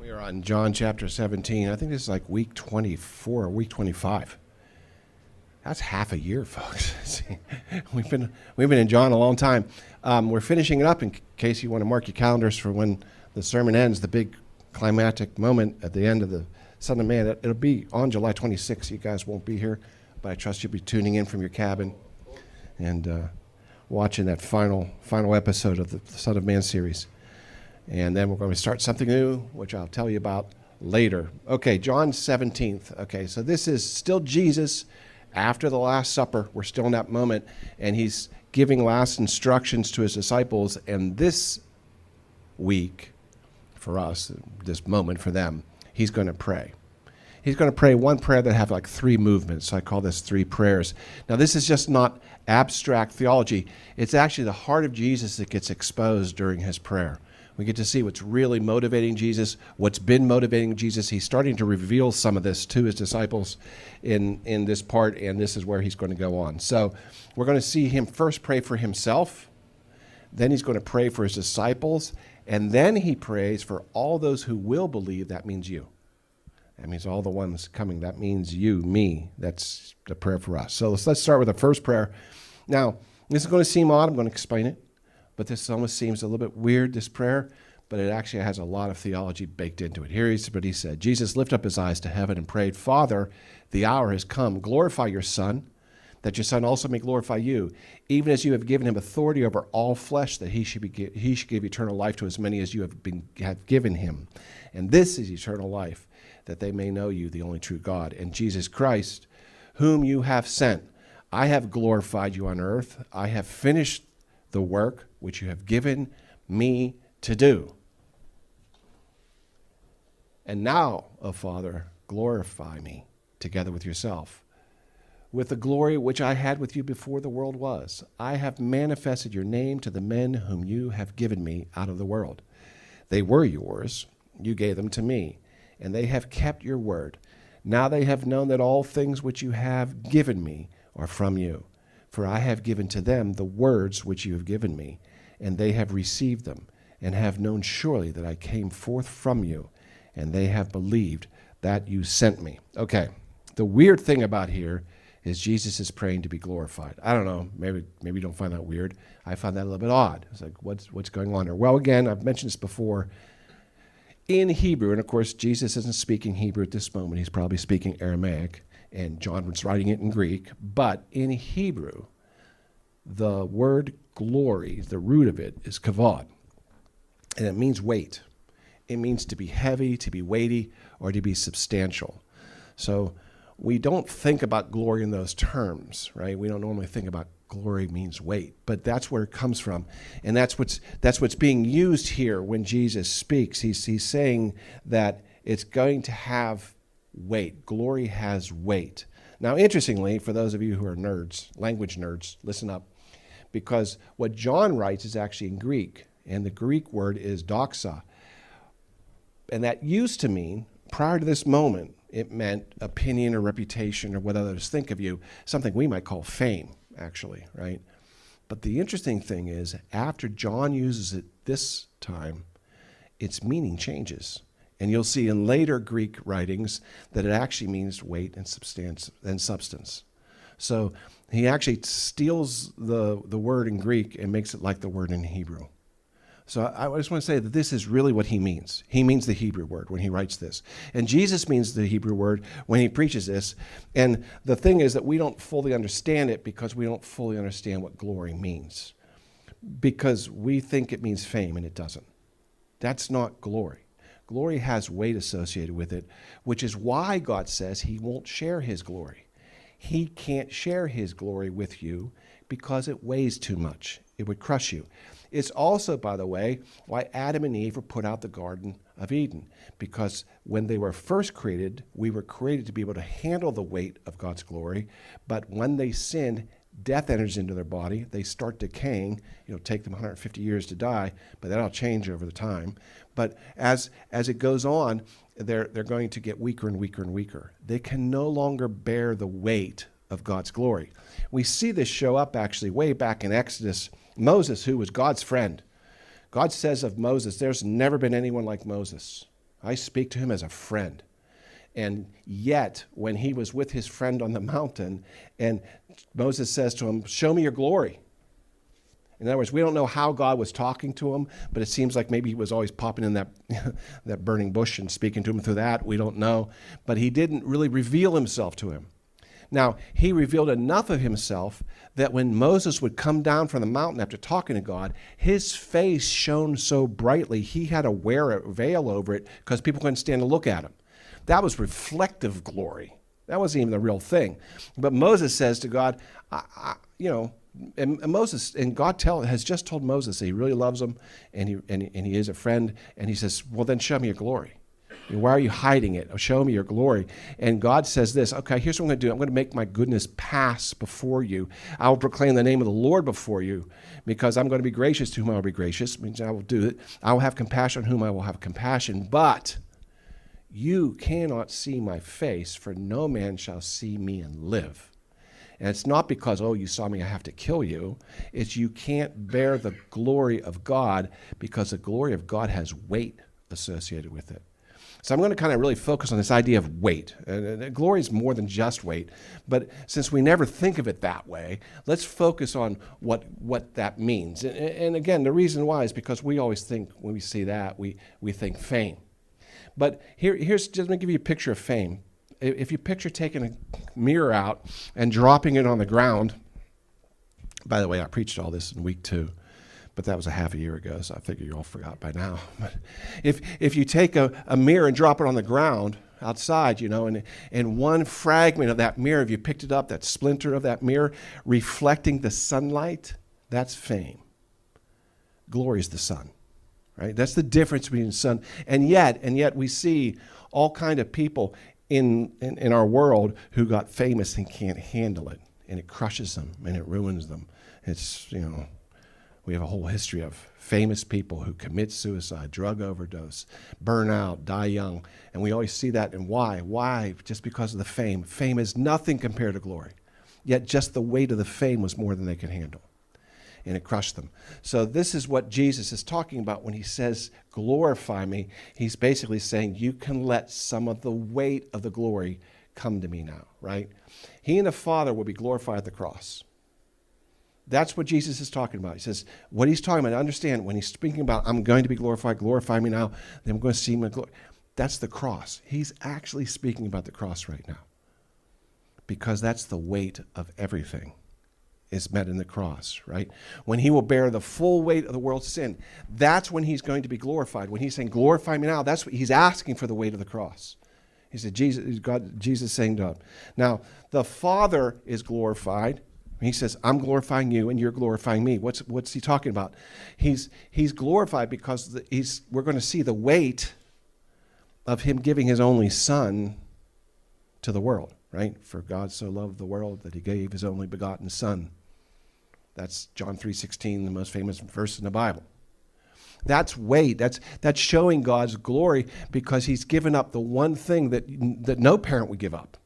We are on John chapter 17. I think this is like week 24 or week 25. That's half a year, folks. See, we've been in John a long time. We're finishing it up in case you want to mark your calendars for when the sermon ends, the big climactic moment at the end of the Son of Man. It'll be on July 26th. You guys won't be here, but I trust you'll be tuning in from your cabin and watching that final episode of the Son of Man series. And then we're going to start something new, which I'll tell you about later. Okay, John 17. Okay, so this is still Jesus after the Last Supper. We're still in that moment, and he's giving last instructions to his disciples. And this week, for us, this moment for them, he's going to pray. He's going to pray one prayer that have like three movements. So I call this three prayers. Now, this is just not abstract theology. It's actually the heart of Jesus that gets exposed during his prayer. We get to see what's really motivating Jesus, what's been motivating Jesus. He's starting to reveal some of this to his disciples in this part, and this is where he's going to go on. So we're going to see him first pray for himself, then he's going to pray for his disciples, and then he prays for all those who will believe. That means you. That means all the ones coming. That means you, me. That's the prayer for us. So let's start with the first prayer. Now, this is going to seem odd. I'm going to explain it. But this almost seems a little bit weird, this prayer, but it actually has a lot of theology baked into it. Here is what he said. Jesus lifted up his eyes to heaven and prayed, Father, the hour has come. Glorify your Son, that your Son also may glorify you, even as you have given him authority over all flesh, that he should give eternal life to as many as you have given him. And this is eternal life, that they may know you, the only true God, and Jesus Christ, whom you have sent. I have glorified you on earth. I have finished the work which you have given me to do. And now, O Father, glorify me together with yourself, with the glory which I had with you before the world was. I have manifested your name to the men whom you have given me out of the world. They were yours, you gave them to me, and they have kept your word. Now they have known that all things which you have given me are from you. For I have given to them the words which you have given me, and they have received them, and have known surely that I came forth from you, and they have believed that you sent me. Okay, the weird thing about here is Jesus is praying to be glorified. I don't know, maybe you don't find that weird. I find that a little bit odd. It's like, what's going on here? Well, again, I've mentioned this before. In Hebrew, and of course, Jesus isn't speaking Hebrew at this moment. He's probably speaking Aramaic, and John was writing it in Greek. But in Hebrew, the word glory, the root of it is kavod, and it means weight. It means to be heavy, to be weighty, or to be substantial. So we don't think about glory in those terms, right? We don't normally think about glory means weight, but that's where it comes from, and that's what's being used here when Jesus speaks. He's saying that it's going to have weight. Glory has weight. Now, interestingly, for those of you who are nerds, language nerds, listen up, because what John writes is actually in Greek, and the Greek word is doxa. And that used to mean, prior to this moment, it meant opinion or reputation or what others think of you, something we might call fame, actually, right? But the interesting thing is, after John uses it this time, its meaning changes. And you'll see in later Greek writings that it actually means weight and substance. So he actually steals the word in Greek and makes it like the word in Hebrew. So I just want to say that this is really what he means. He means the Hebrew word when he writes this. And Jesus means the Hebrew word when he preaches this. And the thing is that we don't fully understand it because we don't fully understand what glory means. Because we think it means fame, and it doesn't. That's not glory. Glory has weight associated with it, which is why God says he won't share his glory. He can't share his glory with you because it weighs too much. It would crush you. It's also, by the way, why Adam and Eve were put out the Garden of Eden, because when they were first created, we were created to be able to handle the weight of God's glory, but when they sinned, death enters into their body. They start decaying. It'll take them 150 years to die, but that'll change over the time. But as it goes on, they're going to get weaker and weaker and weaker. They can no longer bear the weight of God's glory. We see this show up actually way back in Exodus. Moses, who was God's friend, God says of Moses, there's never been anyone like Moses. I speak to him as a friend. And yet, when he was with his friend on the mountain, and Moses says to him, show me your glory. In other words, we don't know how God was talking to him, but it seems like maybe he was always popping in that, that burning bush and speaking to him through that. We don't know. But he didn't really reveal himself to him. Now, he revealed enough of himself that when Moses would come down from the mountain after talking to God, his face shone so brightly he had to wear a veil over it because people couldn't stand to look at him. That was reflective glory. That wasn't even the real thing. But Moses says to God, and Moses, and God has just told Moses that he really loves him and he is a friend. And he says, well, then show me your glory. Why are you hiding it? Show me your glory. And God says this, okay, here's what I'm going to do. I'm going to make my goodness pass before you. I will proclaim the name of the Lord before you because I'm going to be gracious to whom I will be gracious. It means I will do it. I will have compassion on whom I will have compassion. But you cannot see my face, for no man shall see me and live. And it's not because, oh, you saw me, I have to kill you. It's you can't bear the glory of God because the glory of God has weight associated with it. So I'm going to kind of really focus on this idea of weight. And glory is more than just weight. But since we never think of it that way, let's focus on what that means. And again, the reason why is because we always think when we see that, we think fame. But here's just going to give you a picture of fame. If you picture taking a mirror out and dropping it on the ground, by the way, I preached all this in week 2. But that was a half a year ago, so I figure you all forgot by now. But if you take a mirror and drop it on the ground outside, and one fragment of that mirror, if you picked it up, that splinter of that mirror, reflecting the sunlight, that's fame. Glory is the sun, right? That's the difference between the sun. And yet we see all kind of people in our world who got famous and can't handle it, and it crushes them, and it ruins them. It's, we have a whole history of famous people who commit suicide, drug overdose, burn out, die young. And we always see that. And why? Why? Just because of the fame. Fame is nothing compared to glory. Yet just the weight of the fame was more than they could handle. And it crushed them. So this is what Jesus is talking about when he says, glorify me. He's basically saying, you can let some of the weight of the glory come to me now, right? He and the Father will be glorified at the cross. That's what Jesus is talking about. He says, what he's talking about, understand, when he's speaking about, I'm going to be glorified, glorify me now, then I'm going to see my glory. That's the cross. He's actually speaking about the cross right now. Because that's the weight of everything is met in the cross, right? When he will bear the full weight of the world's sin, that's when he's going to be glorified. When he's saying, glorify me now, that's what he's asking for, the weight of the cross. He said, Jesus saying to him. Now, the Father is glorified. He says, I'm glorifying you and you're glorifying me. What's he talking about? He's glorified because we're going to see the weight of him giving his only son to the world, right? For God so loved the world that he gave his only begotten son. That's John 3:16, the most famous verse in the Bible. That's weight. That's showing God's glory because he's given up the one thing that no parent would give up,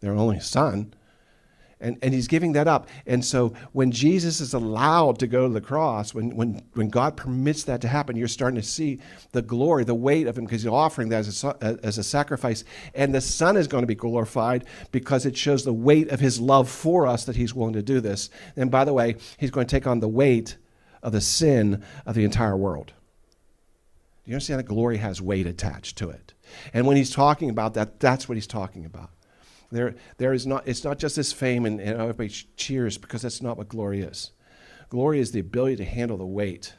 their only son. And he's giving that up. And so when Jesus is allowed to go to the cross, when God permits that to happen, you're starting to see the glory, the weight of him, because he's offering that as a sacrifice. And the Son is going to be glorified because it shows the weight of his love for us that he's willing to do this. And by the way, he's going to take on the weight of the sin of the entire world. Do you understand that glory has weight attached to it? And when he's talking about that, that's what he's talking about. It's not just this fame and everybody cheers, because that's not what glory is. Glory is the ability to handle the weight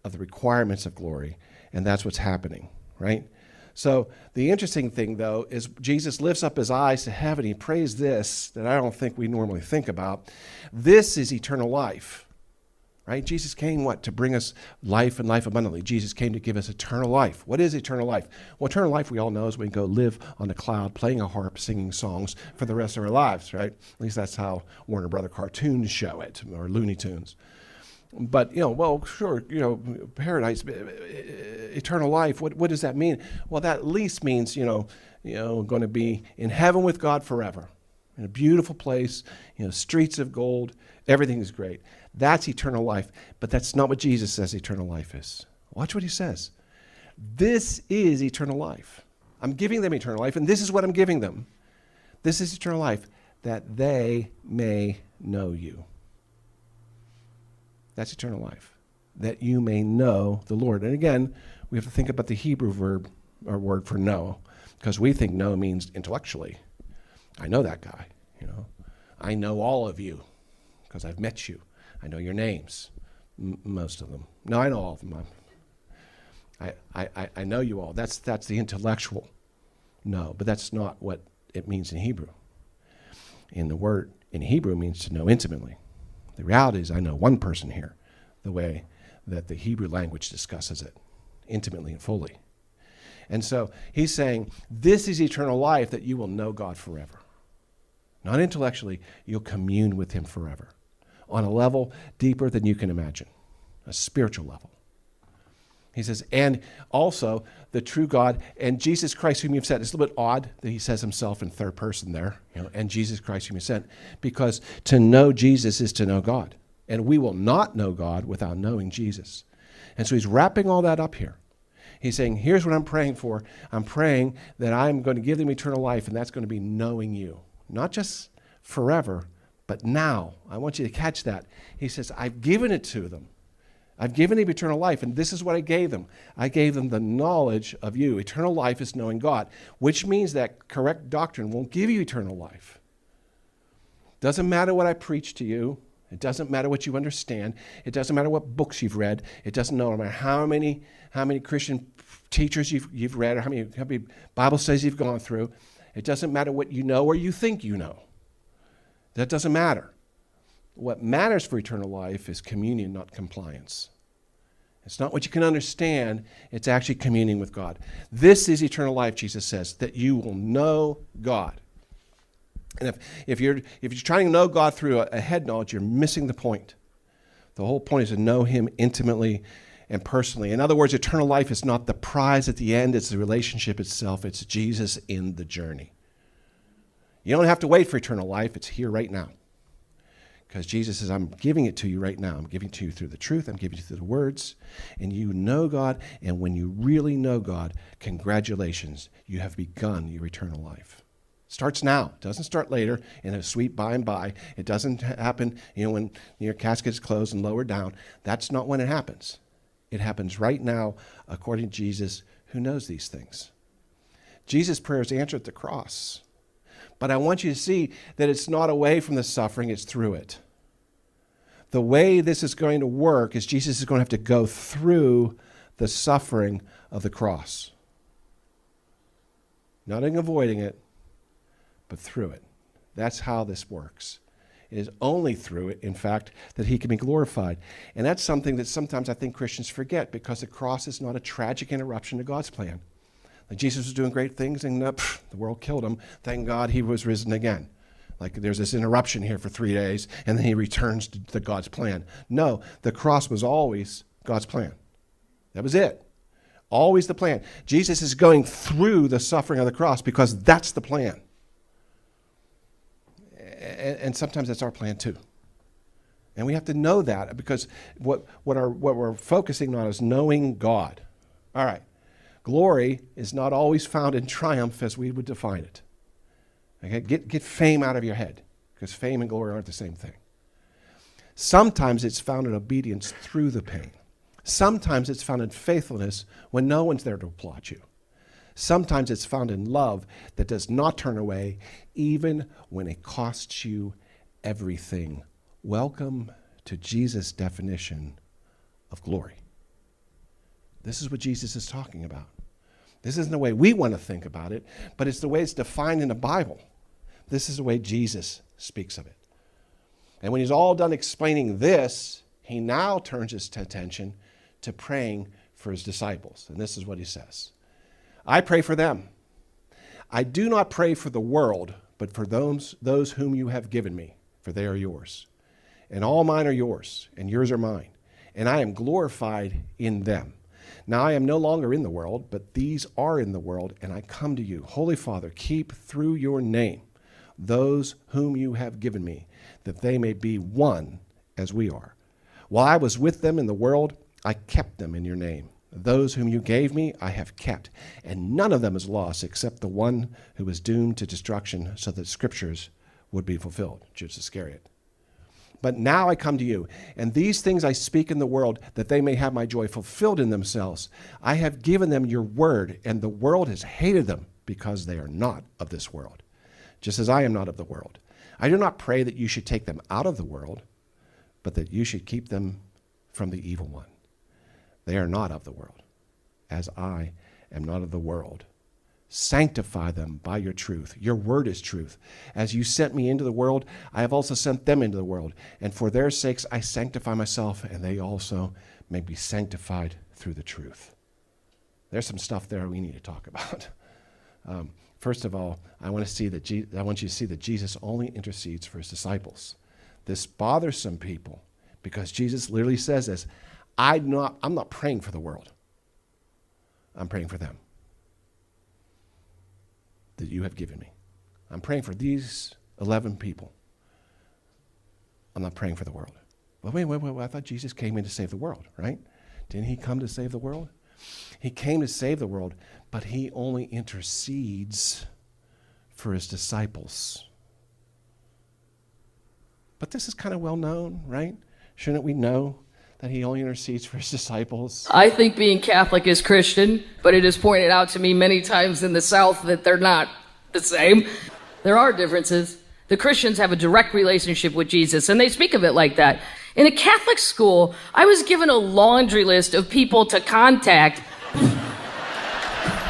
of the requirements of glory, and that's what's happening, right? So the interesting thing, though, is Jesus lifts up his eyes to heaven. He prays this that I don't think we normally think about. This is eternal life. Right? Jesus came, to bring us life and life abundantly. Jesus came to give us eternal life. What is eternal life? Well, eternal life, we all know, is we can go live on the cloud, playing a harp, singing songs for the rest of our lives, right? At least that's how Warner Brother cartoons show it, or Looney Tunes. But, sure, paradise, eternal life, what does that mean? Well, that at least means, going to be in heaven with God forever, in a beautiful place, streets of gold, everything is great. That's eternal life. But that's not what Jesus says eternal life is. Watch what he says. This is eternal life. I'm giving them eternal life, and this is what I'm giving them. This is eternal life, that they may know you. That's eternal life, that you may know the Lord. And again, we have to think about the Hebrew verb or word for know, because we think know means intellectually. I know that guy, you know. I know all of you because I've met you. I know your names, most of them. No, I know all of them. I know you all. That's the intellectual know, but that's not what it means in Hebrew. In the word in Hebrew means to know intimately. The reality is I know one person here, the way that the Hebrew language discusses it, intimately and fully. And so he's saying, this is eternal life, that you will know God forever. Not intellectually, you'll commune with him forever on a level deeper than you can imagine, a spiritual level. He says, and also the true God and Jesus Christ whom you've sent. It's a little bit odd that he says himself in third person there, you know, and Jesus Christ whom you sent, because to know Jesus is to know God. And we will not know God without knowing Jesus. And so he's wrapping all that up here. He's saying, here's what I'm praying for. I'm praying that I'm going to give them eternal life, and that's going to be knowing you. Not just forever, but now. I want you to catch that. He says, I've given it to them. I've given them eternal life, and this is what I gave them. I gave them the knowledge of you. Eternal life is knowing God, which means that correct doctrine won't give you eternal life. Doesn't matter what I preach to you. It doesn't matter what you understand. It doesn't matter what books you've read. It doesn't matter how many Christian teachers you've read or how many Bible studies you've gone through. It doesn't matter what you know or you think you know. That doesn't matter. What matters for eternal life is communion, not compliance. It's not what you can understand. It's actually communing with God. This is eternal life, Jesus says, that you will know God. And if you're trying to know God through a head knowledge, you're missing the point. The whole point is to know him intimately and personally. In other words, eternal life is not the prize at the end. It's the relationship itself. It's Jesus in the journey. You don't have to wait for eternal life. It's here right now. Because Jesus says, I'm giving it to you right now. I'm giving it to you through the truth. I'm giving it through the words. And you know God. And when you really know God, congratulations, you have begun your eternal life. It starts now. It doesn't start later in a sweet by and by. It doesn't happen, when your casket is closed and lowered down. That's not when it happens. It happens right now, according to Jesus, who knows these things. Jesus' prayer is answered at the cross. But I want you to see that it's not away from the suffering, it's through it. The way this is going to work is Jesus is going to have to go through the suffering of the cross. Not in avoiding it, but through it. That's how this works. It is only through it, in fact, that he can be glorified. And that's something that sometimes I think Christians forget, because the cross is not a tragic interruption to God's plan. Like Jesus was doing great things and the world killed him. Thank God he was risen again. Like there's this interruption here for 3 days and then he returns to God's plan. No, the cross was always God's plan. That was it. Always the plan. Jesus is going through the suffering of the cross because that's the plan. And sometimes that's our plan too. And we have to know that, because what we're focusing on is knowing God. All right. Glory is not always found in triumph as we would define it. Okay? Get fame out of your head, because fame and glory aren't the same thing. Sometimes it's found in obedience through the pain. Sometimes it's found in faithfulness when no one's there to applaud you. Sometimes it's found in love that does not turn away, even when it costs you everything. Welcome to Jesus' definition of glory. This is what Jesus is talking about. This isn't the way we want to think about it, but it's the way it's defined in the Bible. This is the way Jesus speaks of it. And when he's all done explaining this, he now turns his attention to praying for his disciples. And this is what he says. I pray for them. I do not pray for the world, but for those whom you have given me, for they are yours. And all mine are yours, and yours are mine. And I am glorified in them. Now I am no longer in the world, but these are in the world, and I come to you. Holy Father, keep through your name those whom you have given me, that they may be one as we are. While I was with them in the world, I kept them in your name. Those whom you gave me, I have kept, and none of them is lost except the one who was doomed to destruction so that scriptures would be fulfilled. Judas Iscariot. But now I come to you, and these things I speak in the world, that they may have my joy fulfilled in themselves. I have given them your word, and the world has hated them because they are not of this world, just as I am not of the world. I do not pray that you should take them out of the world, but that you should keep them from the evil one. They are not of the world, as I am not of the world. Sanctify them by your truth. Your word is truth. As you sent me into the world, I have also sent them into the world. And for their sakes I sanctify myself, and they also may be sanctified through the truth. There's some stuff there we need to talk about. First of all, I want you to see that Jesus only intercedes for his disciples. This bothers some people because Jesus literally says this, I'm not praying for the world. I'm praying for them that you have given me. I'm praying for these 11 people. I'm not praying for the world. Well, wait. I thought Jesus came in to save the world, right? Didn't he come to save the world? He came to save the world, but he only intercedes for his disciples. But this is kind of well known, right? Shouldn't we know that he only intercedes for his disciples? I think being Catholic is Christian, but it is pointed out to me many times in the South that they're not the same. There are differences. The Christians have a direct relationship with Jesus, and they speak of it like that. In a Catholic school, I was given a laundry list of people to contact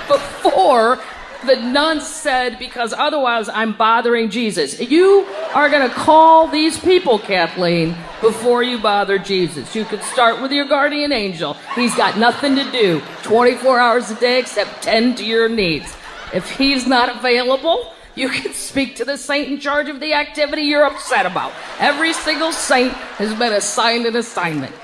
before the nuns said, because otherwise I'm bothering Jesus. You are going to call these people, Kathleen, before you bother Jesus. You can start with your guardian angel. He's got nothing to do 24 hours a day except tend to your needs. If he's not available, you can speak to the saint in charge of the activity you're upset about. Every single saint has been assigned an assignment.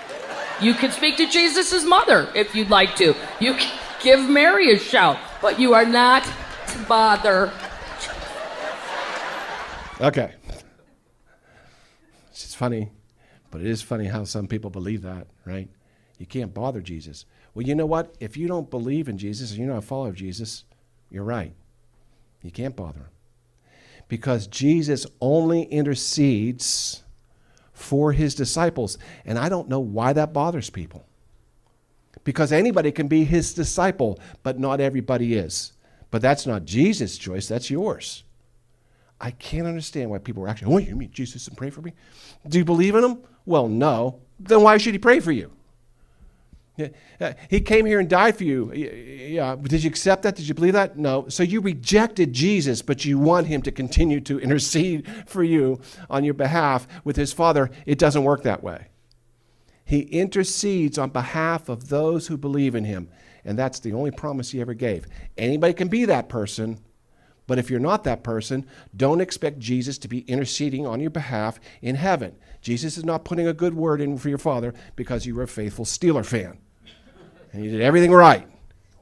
You can speak to Jesus' mother if you'd like to. You can give Mary a shout, but you are not to bother. Okay. It's funny, but it is funny how some people believe that, right? You can't bother Jesus. Well, you know what? If you don't believe in Jesus and you're not a follower of Jesus, you're right. You can't bother him. Because Jesus only intercedes for his disciples. And I don't know why that bothers people. Because anybody can be his disciple, but not everybody is. But that's not Jesus' choice, that's yours. I can't understand why people are actually, oh, you mean Jesus and pray for me? Do you believe in him? Well, no. Then why should he pray for you? He came here and died for you. Yeah. Did you accept that? Did you believe that? No. So you rejected Jesus, but you want him to continue to intercede for you on your behalf with his Father. It doesn't work that way. He intercedes on behalf of those who believe in him. And that's the only promise he ever gave. Anybody can be that person, but if you're not that person, don't expect Jesus to be interceding on your behalf in heaven. Jesus is not putting a good word in for your Father because you were a faithful Steeler fan. And you did everything right.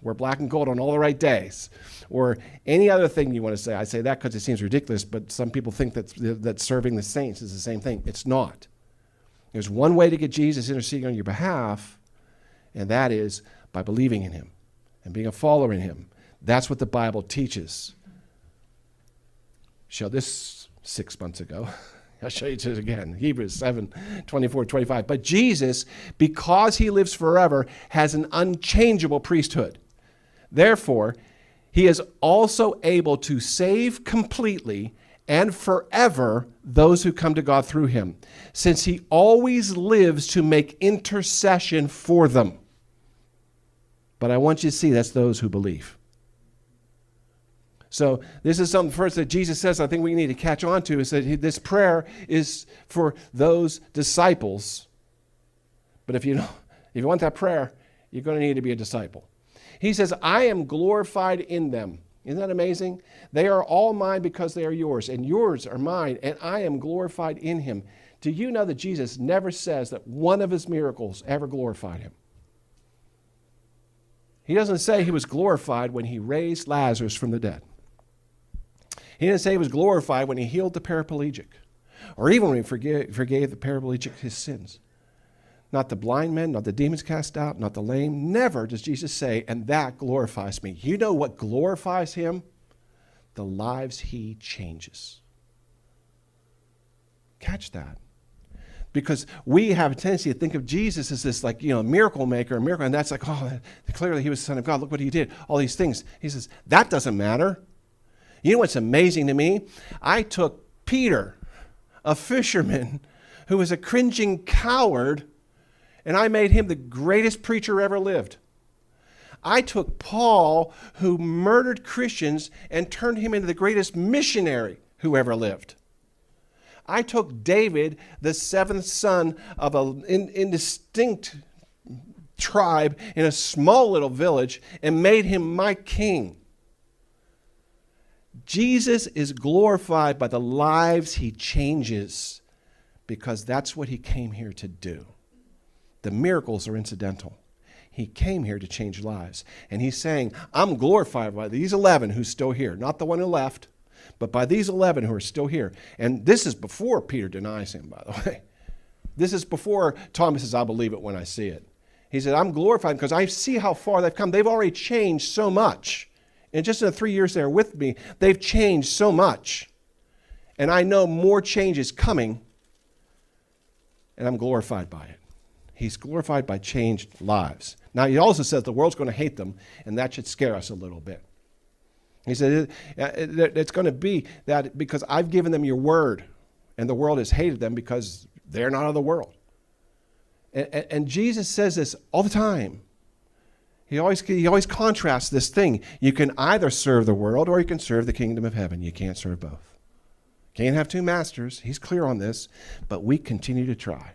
Wear black and gold on all the right days. Or any other thing you want to say. I say that because it seems ridiculous, but some people think that serving the saints is the same thing. It's not. There's one way to get Jesus interceding on your behalf, and that is by believing in him and being a follower in him. That's what the Bible teaches. Showed this 6 months ago. I'll show you it again. Hebrews 7, 24, 25. But Jesus, because he lives forever, has an unchangeable priesthood. Therefore, he is also able to save completely and forever those who come to God through him, since he always lives to make intercession for them. But I want you to see that's those who believe. So this is something first that Jesus says I think we need to catch on to, is that this prayer is for those disciples. But if you want that prayer, you're going to need to be a disciple. He says, I am glorified in them. Isn't that amazing? They are all mine because they are yours, and yours are mine, and I am glorified in him. Do you know that Jesus never says that one of his miracles ever glorified him? He doesn't say he was glorified when he raised Lazarus from the dead. He didn't say he was glorified when he healed the paraplegic, or even when he forgave the paraplegic his sins. not the blind men, not the demons cast out, not the lame. Never does Jesus say, and that glorifies me. You know what glorifies him? The lives he changes. Catch that. Because we have a tendency to think of Jesus as this miracle maker, and that's like, oh, clearly he was the Son of God. Look what he did. All these things. He says, that doesn't matter. You know what's amazing to me? I took Peter, a fisherman who was a cringing coward, and I made him the greatest preacher ever lived. I took Paul, who murdered Christians, and turned him into the greatest missionary who ever lived. I took David, the seventh son of an indistinct tribe in a small little village, and made him my king. Jesus is glorified by the lives he changes, because that's what he came here to do. The miracles are incidental. He came here to change lives. And he's saying, I'm glorified by these 11 who's still here, not the one who left, but by these 11 who are still here. And this is before Peter denies him, by the way. This is before Thomas says, I'll believe it when I see it. He said, I'm glorified because I see how far they've come. They've already changed so much. And just in the 3 years they're with me, they've changed so much. And I know more change is coming, and I'm glorified by it. He's glorified by changed lives. Now, he also says the world's going to hate them, and that should scare us a little bit. He said it's going to be that because I've given them your word, and the world has hated them because they're not of the world. And Jesus says this all the time. He always contrasts this thing. You can either serve the world or you can serve the kingdom of heaven. You can't serve both. Can't have two masters. He's clear on this, but we continue to try.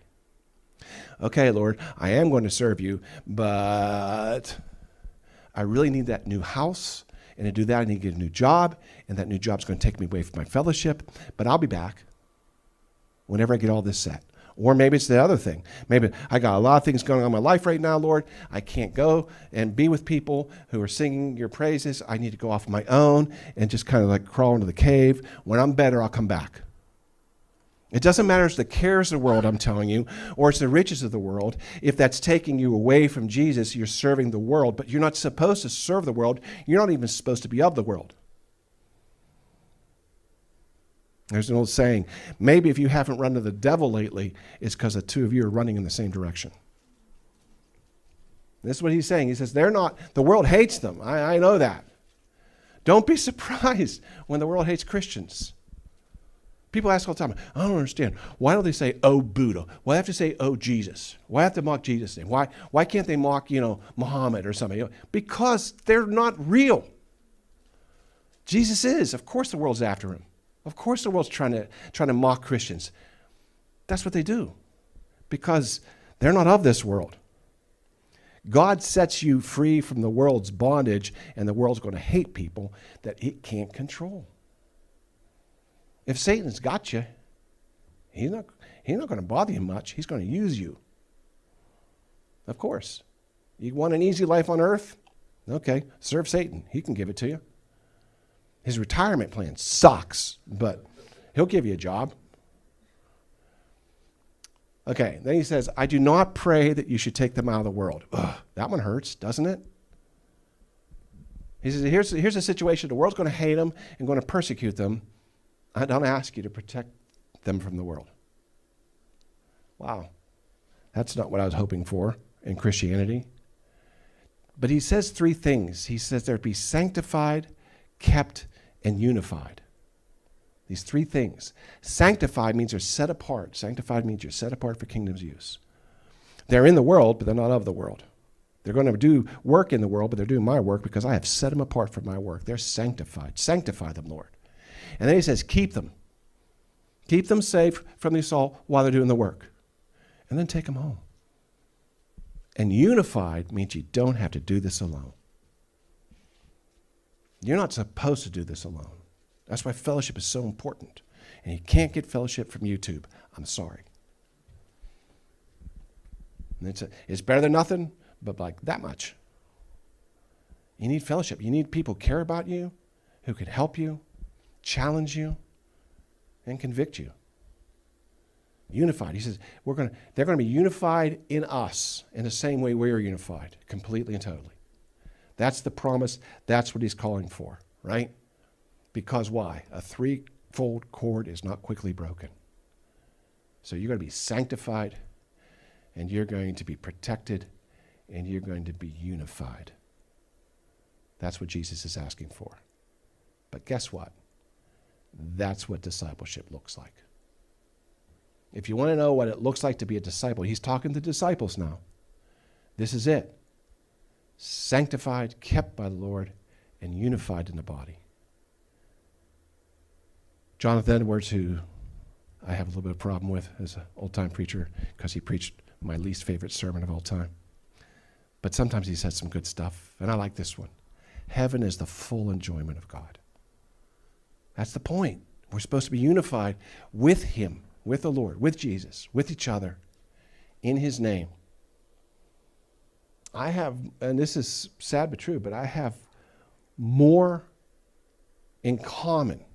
Okay, Lord, I am going to serve you, but I really need that new house. And to do that, I need to get a new job, and that new job's going to take me away from my fellowship, but I'll be back whenever I get all this set. Or maybe it's the other thing. Maybe I got a lot of things going on in my life right now, Lord. I can't go and be with people who are singing your praises. I need to go off my own and just kind of like crawl into the cave. When I'm better, I'll come back. It doesn't matter if it's the cares of the world, I'm telling you, or it's the riches of the world. If that's taking you away from Jesus, you're serving the world. But you're not supposed to serve the world. You're not even supposed to be of the world. There's an old saying, maybe if you haven't run to the devil lately, it's because the two of you are running in the same direction. This is what he's saying. He says, the world hates them. I know that. Don't be surprised when the world hates Christians. People ask all the time, I don't understand. Why don't they say, oh, Buddha? Why have to say, oh, Jesus? Why have to mock Jesus' name? Why can't they mock, Muhammad or something? Because they're not real. Jesus is. Of course the world's after him. Of course the world's trying to mock Christians. That's what they do. Because they're not of this world. God sets you free from the world's bondage, and the world's going to hate people that it can't control. If Satan's got you, he's not going to bother you much. He's going to use you. Of course. You want an easy life on earth? Okay, serve Satan. He can give it to you. His retirement plan sucks, but he'll give you a job. Okay, then he says, I do not pray that you should take them out of the world. Ugh, that one hurts, doesn't it? He says, here's a situation. The world's going to hate them and going to persecute them. I don't ask you to protect them from the world. Wow. That's not what I was hoping for in Christianity. But he says three things. He says they're to be sanctified, kept, and unified. These three things. Sanctified means they're set apart. Sanctified means you're set apart for kingdom's use. They're in the world, but they're not of the world. They're going to do work in the world, but they're doing my work because I have set them apart for my work. They're sanctified. Sanctify them, Lord. And then he says, keep them. Keep them safe from the assault while they're doing the work. And then take them home. And unified means you don't have to do this alone. You're not supposed to do this alone. That's why fellowship is so important. And you can't get fellowship from YouTube. I'm sorry. And it's better than nothing, but like that much. You need fellowship. You need people who care about you, who can help you, challenge you, and convict you. Unified. He says, they're going to be unified in us in the same way we are unified, completely and totally. That's the promise. That's what he's calling for, right? Because why? A threefold cord is not quickly broken. So you're going to be sanctified, and you're going to be protected, and you're going to be unified. That's what Jesus is asking for. But guess what? That's what discipleship looks like. If you want to know what it looks like to be a disciple, he's talking to disciples now. This is it. Sanctified, kept by the Lord, and unified in the body. Jonathan Edwards, who I have a little bit of problem with as an old-time preacher because he preached my least favorite sermon of all time. But sometimes he says some good stuff, and I like this one. Heaven is the full enjoyment of God. That's the point. We're supposed to be unified with him, with the Lord, with Jesus, with each other, in his name. I have, and this is sad but true, but I have more in common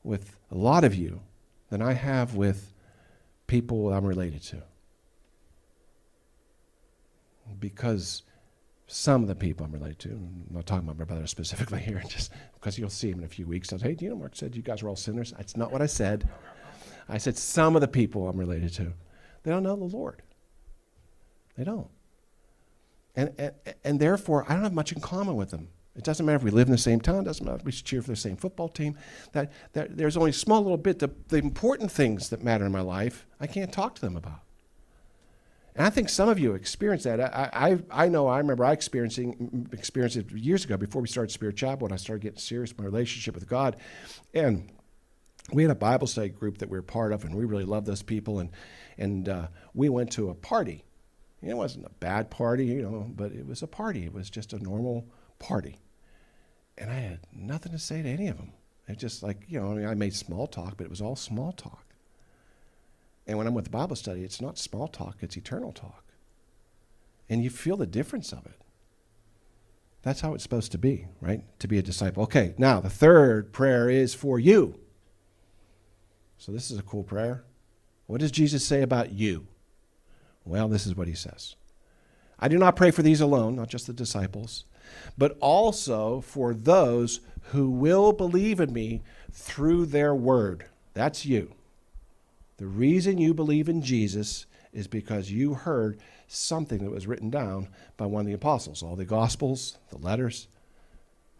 with a lot of you than I have with people I'm related to. Because some of the people I'm related to, I'm not talking about my brother specifically here, just because you'll see him in a few weeks. I'll say, hey, do you know Mark said you guys are all sinners? That's not what I said. I said some of the people I'm related to, they don't know the Lord. They don't. And therefore, I don't have much in common with them. It doesn't matter if we live in the same town. It doesn't matter if we cheer for the same football team. That there's only a small little bit, the important things that matter in my life, I can't talk to them about. And I think some of you experience that. I know I remember I experienced it years ago before we started Spirit Chapel, and I started getting serious in my relationship with God. And we had a Bible study group that we were part of, and we really loved those people. And we went to a party. It wasn't a bad party, but it was a party. It was just a normal party. And I had nothing to say to any of them. It just like, I made small talk, but it was all small talk. And when I'm with the Bible study, it's not small talk, it's eternal talk. And you feel the difference of it. That's how it's supposed to be, right? To be a disciple. Okay, now the third prayer is for you. So this is a cool prayer. What does Jesus say about you? Well, this is what he says. I do not pray for these alone, not just the disciples, but also for those who will believe in me through their word. That's you. The reason you believe in Jesus is because you heard something that was written down by one of the apostles, all the Gospels, the letters.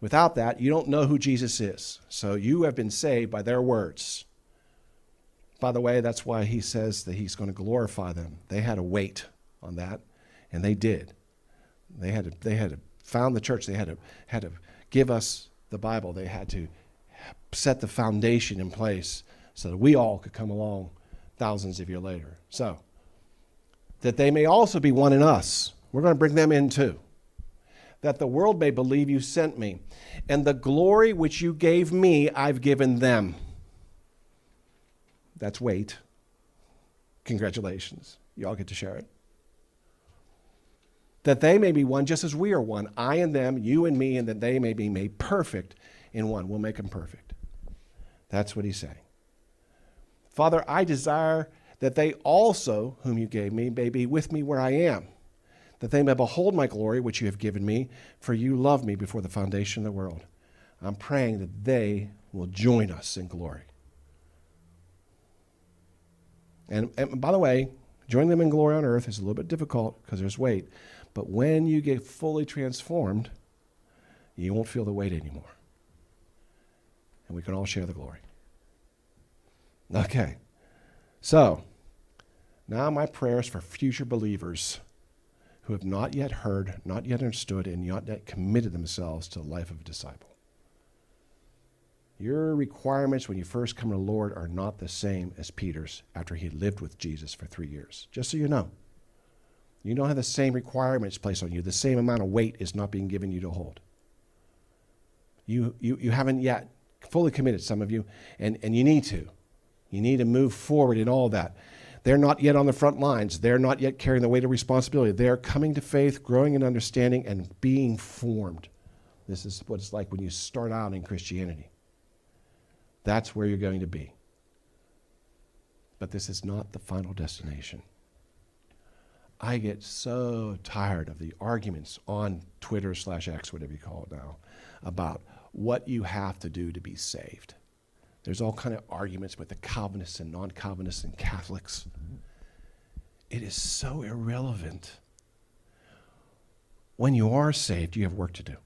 Without that, you don't know who Jesus is. So you have been saved by their words. By the way, that's why he says that he's going to glorify them. They had to wait on that, and they did. They had to found the church. They had to give us the Bible. They had to set the foundation in place so that we all could come along thousands of years later. So, that they may also be one in us. We're going to bring them in too. That the world may believe you sent me. And the glory which you gave me, I've given them. That's wait. Congratulations. You all get to share it. That they may be one just as we are one. I and them, you and me, and that they may be made perfect in one. We'll make them perfect. That's what he's saying. Father, I desire that they also, whom you gave me, may be with me where I am, that they may behold my glory, which you have given me, for you loved me before the foundation of the world. I'm praying that they will join us in glory. And by the way, joining them in glory on earth is a little bit difficult because there's weight. But when you get fully transformed, you won't feel the weight anymore. And we can all share the glory. Okay, so now my prayers for future believers who have not yet heard, not yet understood, and not yet committed themselves to the life of a disciple. Your requirements when you first come to the Lord are not the same as Peter's after he lived with Jesus for 3 years. Just so you know. You don't have the same requirements placed on you. The same amount of weight is not being given you to hold. You haven't yet fully committed, some of you, and you need to. You need to move forward in all that. They're not yet on the front lines. They're not yet carrying the weight of responsibility. They're coming to faith, growing in understanding, and being formed. This is what it's like when you start out in Christianity. That's where you're going to be. But this is not the final destination. I get so tired of the arguments on Twitter/X, whatever you call it now, about what you have to do to be saved. There's all kind of arguments with the Calvinists and non-Calvinists and Catholics. It is so irrelevant. When you are saved, you have work to do.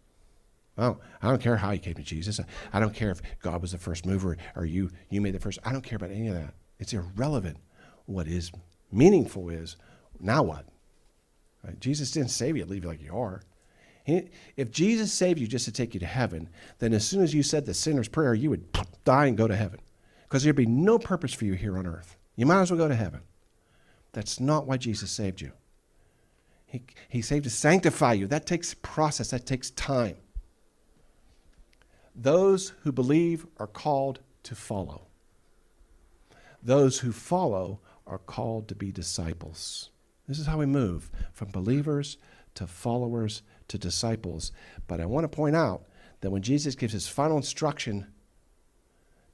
I don't care how you came to Jesus. I don't care if God was the first mover or you made the first. I don't care about any of that. It's irrelevant. What is meaningful is, now what? Right? Jesus didn't save you to leave you like you are. If Jesus saved you just to take you to heaven, then as soon as you said the sinner's prayer, you would die and go to heaven. Because there'd be no purpose for you here on earth. You might as well go to heaven. That's not why Jesus saved you. He saved to sanctify you. That takes process. That takes time. Those who believe are called to follow. Those who follow are called to be disciples. This is how we move from believers to followers to disciples. But I want to point out that when Jesus gives his final instruction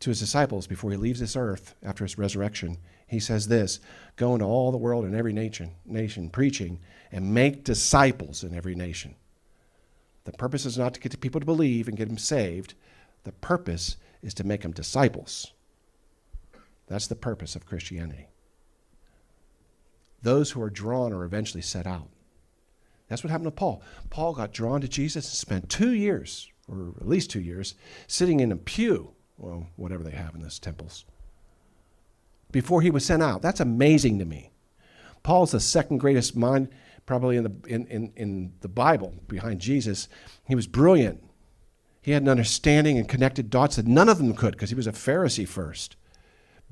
to his disciples before he leaves this earth after his resurrection, he says this: go into all the world and every nation preaching and make disciples in every nation. The purpose is not to get the people to believe and get them saved. The purpose is to make them disciples. That's the purpose of Christianity. Those who are drawn are eventually set out. That's what happened to Paul. Paul got drawn to Jesus and spent 2 years, or at least 2 years, sitting in a pew, well, whatever they have in those temples, before he was sent out. That's amazing to me. Paul's the second greatest mind probably in the Bible behind Jesus. He was brilliant. He had an understanding and connected dots that none of them could, because he was a Pharisee first.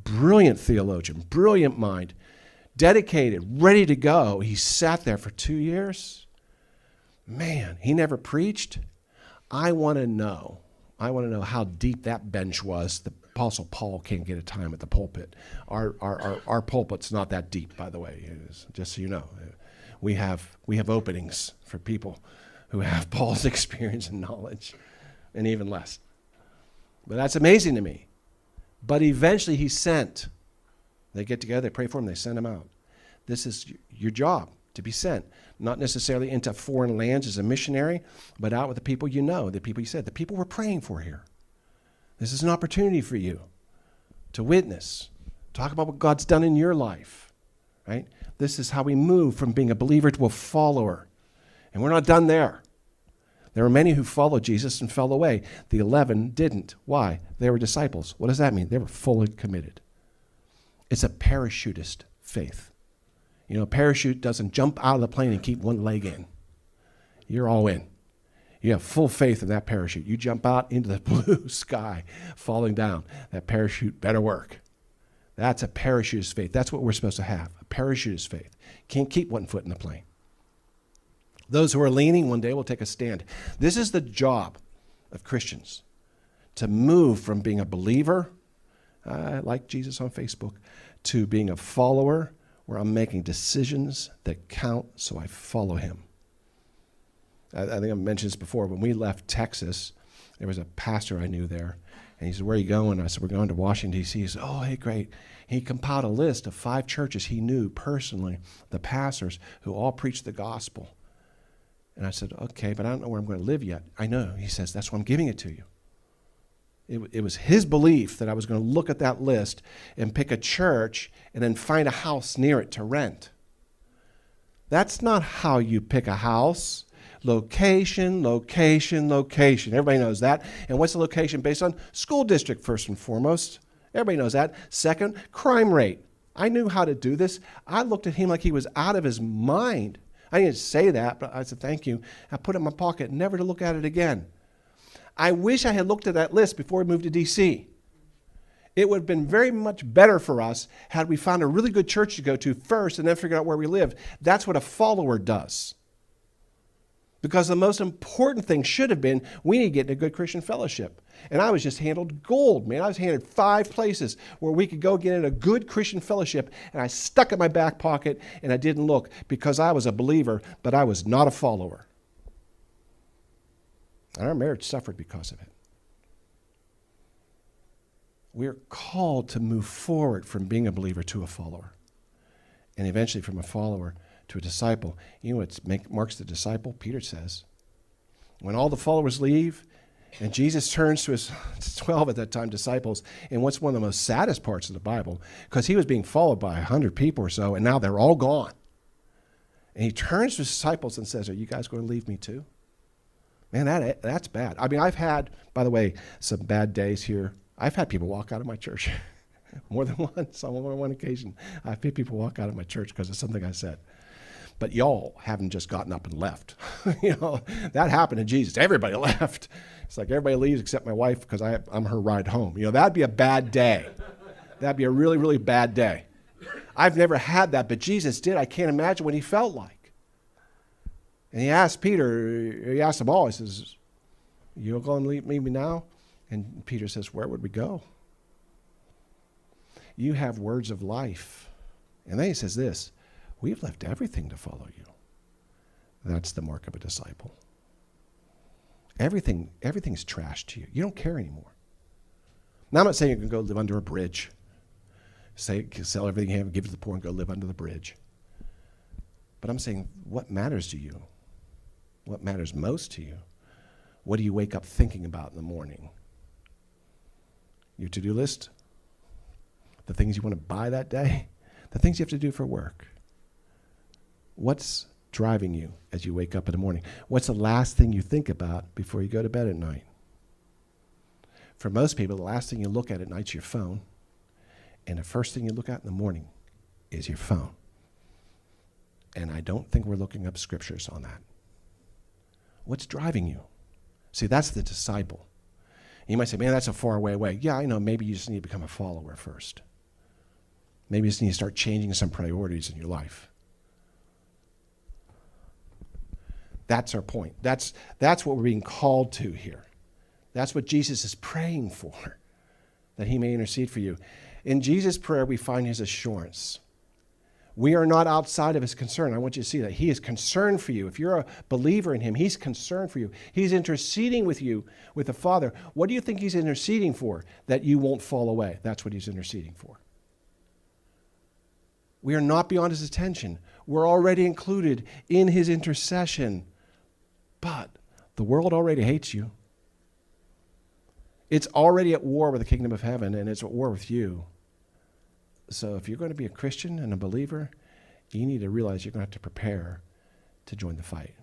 Brilliant theologian, brilliant mind, dedicated, ready to go. He sat there for 2 years. Man, he never preached. I want to know how deep that bench was. The Apostle Paul can't get a time at the pulpit. Our pulpit's not that deep, by the way, just so you know. We have openings for people who have Paul's experience and knowledge, and even less. But that's amazing to me. But eventually he's sent. They get together, they pray for him, they send him out. This is your job, to be sent. Not necessarily into foreign lands as a missionary, but out with the people you know, the people you said, the people we're praying for here. This is an opportunity for you to witness. Talk about what God's done in your life, right? This is how we move from being a believer to a follower. And we're not done there. There were many who followed Jesus and fell away. The 11 didn't. Why? They were disciples. What does that mean? They were fully committed. It's a parachutist faith. You know, a parachute doesn't jump out of the plane and keep one leg in. You're all in. You have full faith in that parachute. You jump out into the blue sky, falling down. That parachute better work. That's a parachutist faith. That's what we're supposed to have, a parachutist faith. Can't keep one foot in the plane. Those who are leaning one day will take a stand. This is the job of Christians, to move from being a believer, like Jesus on Facebook, to being a follower, where I'm making decisions that count, so I follow him. I think I've mentioned this before. When we left Texas, there was a pastor I knew there, and he said, "Where are you going?" I said, "We're going to Washington, D.C." He said, "Oh, hey, great." He compiled a list of 5 churches he knew personally, the pastors, who all preached the gospel. And I said, "Okay, but I don't know where I'm going to live yet." "I know." He says, "That's why I'm giving it to you." It was his belief that I was going to look at that list and pick a church and then find a house near it to rent. That's not how you pick a house. Location, location, location. Everybody knows that. And what's the location based on? School district, first and foremost. Everybody knows that. Second, crime rate. I knew how to do this. I looked at him like he was out of his mind. I didn't say that, but I said, "Thank you." I put it in my pocket, never to look at it again. I wish I had looked at that list before we moved to D.C. It would have been very much better for us had we found a really good church to go to first and then figure out where we live. That's what a follower does. Because the most important thing should have been, we need to get in a good Christian fellowship. And I was just handled gold, man. I was handed 5 places where we could go get in a good Christian fellowship, and I stuck it in my back pocket, and I didn't look because I was a believer, but I was not a follower. And our marriage suffered because of it. We're called to move forward from being a believer to a follower, and eventually from a follower to a disciple. You know what marks the disciple? Peter says, when all the followers leave, and Jesus turns to his 12 at that time disciples, and what's one of the most saddest parts of the Bible, because he was being followed by 100 people or so, and now they're all gone. And he turns to his disciples and says, are you guys going to leave me too? Man, that's bad. I mean, I've had, by the way, some bad days here. I've had people walk out of my church more than once. On more than one occasion, I've had people walk out of my church because of something I said. But y'all haven't just gotten up and left. That happened to Jesus. Everybody left. It's like everybody leaves except my wife because I'm her ride home. That'd be a bad day. That'd be a really, really bad day. I've never had that, but Jesus did. I can't imagine what he felt like. And he asked them all, he says, you going to leave me now? And Peter says, where would we go? You have words of life. And then he says this, we've left everything to follow you. That's the mark of a disciple. Everything's trash to you. You don't care anymore. Now, I'm not saying you can go live under a bridge. Sell everything you have and give it to the poor and go live under the bridge. But I'm saying, what matters to you? What matters most to you? What do you wake up thinking about in the morning? Your to-do list? The things you want to buy that day? The things you have to do for work? What's driving you as you wake up in the morning? What's the last thing you think about before you go to bed at night? For most people, the last thing you look at night is your phone. And the first thing you look at in the morning is your phone. And I don't think we're looking up scriptures on that. What's driving you? See, that's the disciple. You might say, man, that's a far away. Yeah, I know. Maybe you just need to become a follower first. Maybe you just need to start changing some priorities in your life. That's our point. That's what we're being called to here. That's what Jesus is praying for, that he may intercede for you. In Jesus' prayer, we find his assurance. We are not outside of his concern. I want you to see that. He is concerned for you. If you're a believer in him, he's concerned for you. He's interceding with you, with the Father. What do you think he's interceding for? That you won't fall away. That's what he's interceding for. We are not beyond his attention. We're already included in his intercession. But the world already hates you. It's already at war with the kingdom of heaven, and it's at war with you. So if you're going to be a Christian and a believer, you need to realize you're going to have to prepare to join the fight.